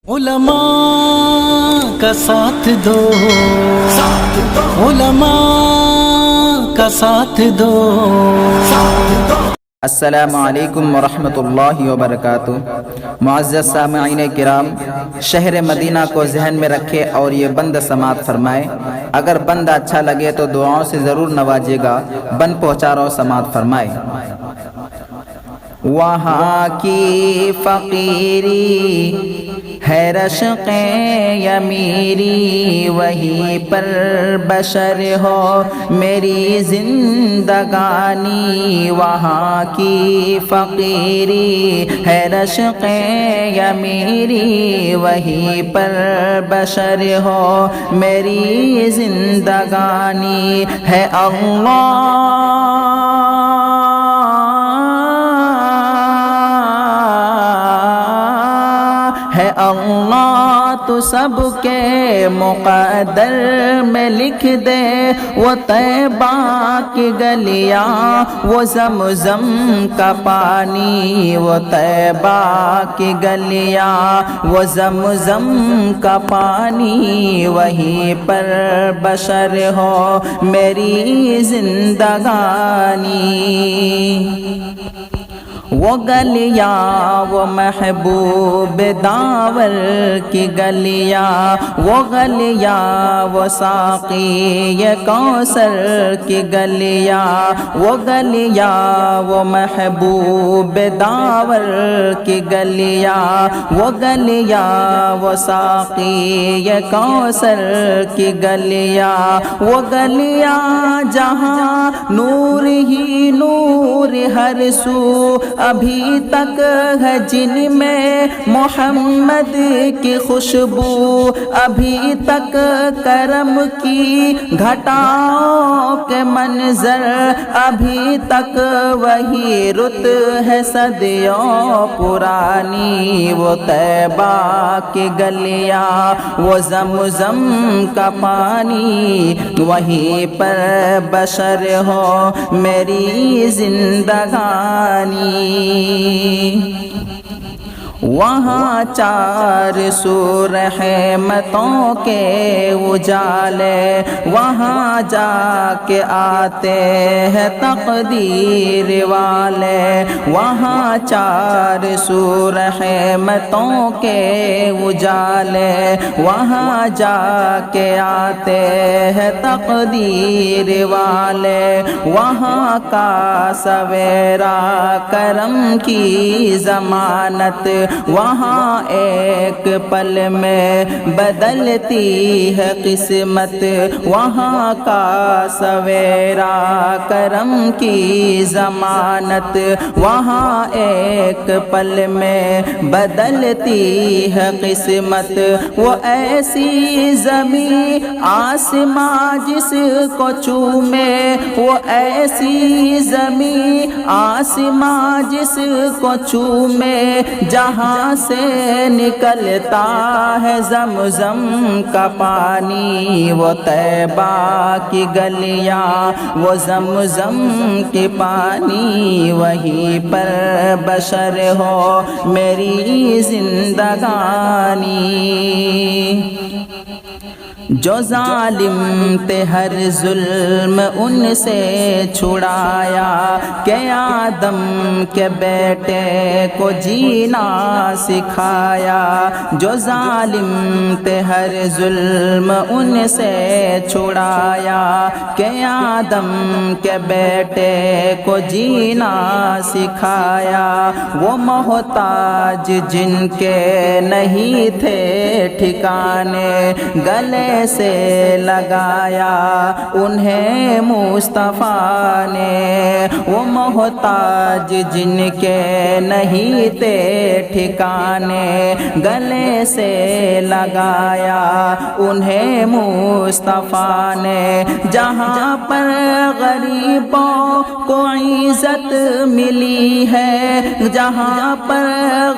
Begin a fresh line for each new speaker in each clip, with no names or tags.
علماء کا ساتھ دو، علماء کا ساتھ دو۔
السلام علیکم ورحمۃ اللہ وبرکاتہ۔ معزز سامعین کرام، شہر مدینہ کو ذہن میں رکھے اور یہ بند سماعت فرمائے۔ اگر بند اچھا لگے تو دعاؤں سے ضرور نوازے گا، بند پہنچا رہو سماعت فرمائے۔ وہاں کی فقیری ہے رشق یمیری، وہیں پر بشر ہو میری زندگانی۔ وہاں کی فقیری ہے رشق یمیری، وہیں پر بشر ہو میری زندگانی۔ ہے اللہ تو سب کے مقدر میں لکھ دے، وہ طیبہ کی گلیاں وہ زمزم کا پانی، وہ طیبہ کی گلیاں وہ زمزم کا پانی۔ وہیں پر بشر ہو میری زندگانی۔ وہ گلیاں وہ محبوب داور کی گلیاں، وہ گلیاں وہ ساقی کوثر کی گلیاں، وہ گلیاں وہ محبوب داور کی گلیاں، وہ گلیاں وہ ساقی کوثر کی گلیاں، وہ گلیاں جہاں نور ہی نور ہر سو ابھی تک ہے، جن میں محمد کی خوشبو ابھی تک کرم کی گھٹاؤں کے منظر ابھی تک وہی رت ہے صدیوں پرانی۔ وہ طیبہ کی گلیاں وہ زمزم کا پانی، وہیں پر بشر ہو میری زندگانی۔ وہاں چار سو رحمتوں کے اجالے، وہاں جا کے آتے ہیں تقدیر والے۔ وہاں چار سو رحمتوں کے اجالے، وہاں جا کے آتے ہیں تقدیر والے۔ وہاں کا سویرا کرم کی ضمانت، وہاں ایک پل میں بدلتی ہے قسمت۔ وہاں کا سویرا کرم کی ضمانت، وہاں ایک پل میں بدلتی ہے قسمت۔ وہ ایسی زمین آسماں جس کو چومے، وہ ایسی زمین آسماں جس کو چومے، جہاں سے نکلتا ہے زمزم کا پانی۔ وہ طیبہ کی گلیاں وہ زمزم کی پانی، وہیں پر بشر ہو میری زندگانی۔ جو ظالم تھے ہر ظلم ان سے چھڑایا، کہ آدم کے بیٹے کو جینا سکھایا۔ جو ظالم تھے ہر ظلم ان سے چھڑایا، کہ آدم کے بیٹے کو جینا سکھایا۔ وہ محتاج جن کے نہیں تھے ٹھکانے، گلے سے لگایا انہیں مصطفیٰ نے۔ وہ محتاج جن کے نہیں تھے ٹھکانے، گلے سے لگایا انہیں مصطفیٰ نے۔ جہاں پر غریبوں کو عزت ملی ہے، جہاں پر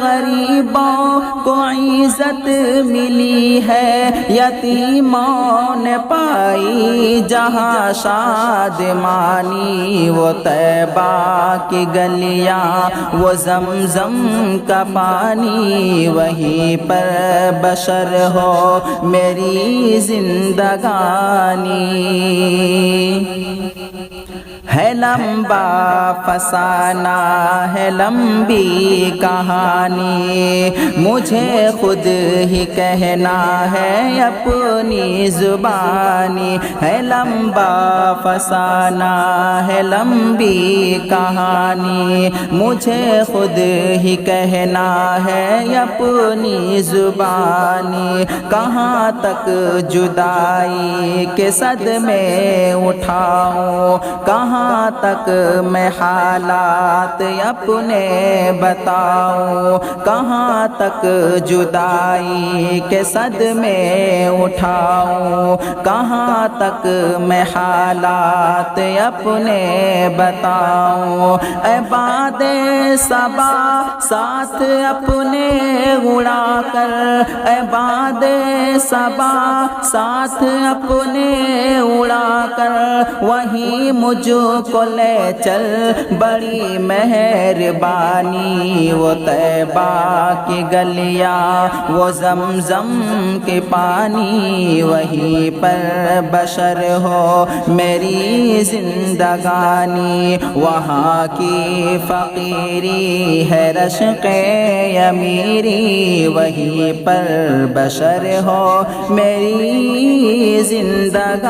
غریبوں کو عزت ملی ہے، یتیم یتیموں نے پائی جہاں شادمانی، وہ طیبہ کی گلیاں وہ زمزم کا پانی، وہیں پر بشر ہو میری زندگانی۔ ہے لمبا فسانہ ہے لمبی کہانی، مجھے خود ہی کہنا ہے اپنی زبانی، ہے لمبا فسانہ ہے لمبی کہانی، مجھے خود ہی کہنا ہے اپنی زبانی۔ کہاں تک جدائی کے صدمے اٹھاؤں، کہاں تک میں حالات اپنے بتاؤں، کہاں تک جدائی کے صدمے اٹھاؤں، کہاں تک میں حالات اپنے بتاؤں۔ اے باد صبا ساتھ اپنے اڑا کر، اے باد صبا ساتھ اپنے اڑا کر، وہیں مجھ کو لے چل بڑی مہربانی، وہ طیبہ کی گلیاں وہ زمزم کے پانی، وہیں پر بشر ہو میری زندگانی۔ وہاں کی فقیری ہے رشق امیری، وہیں پر بشر ہو میری زندگانی۔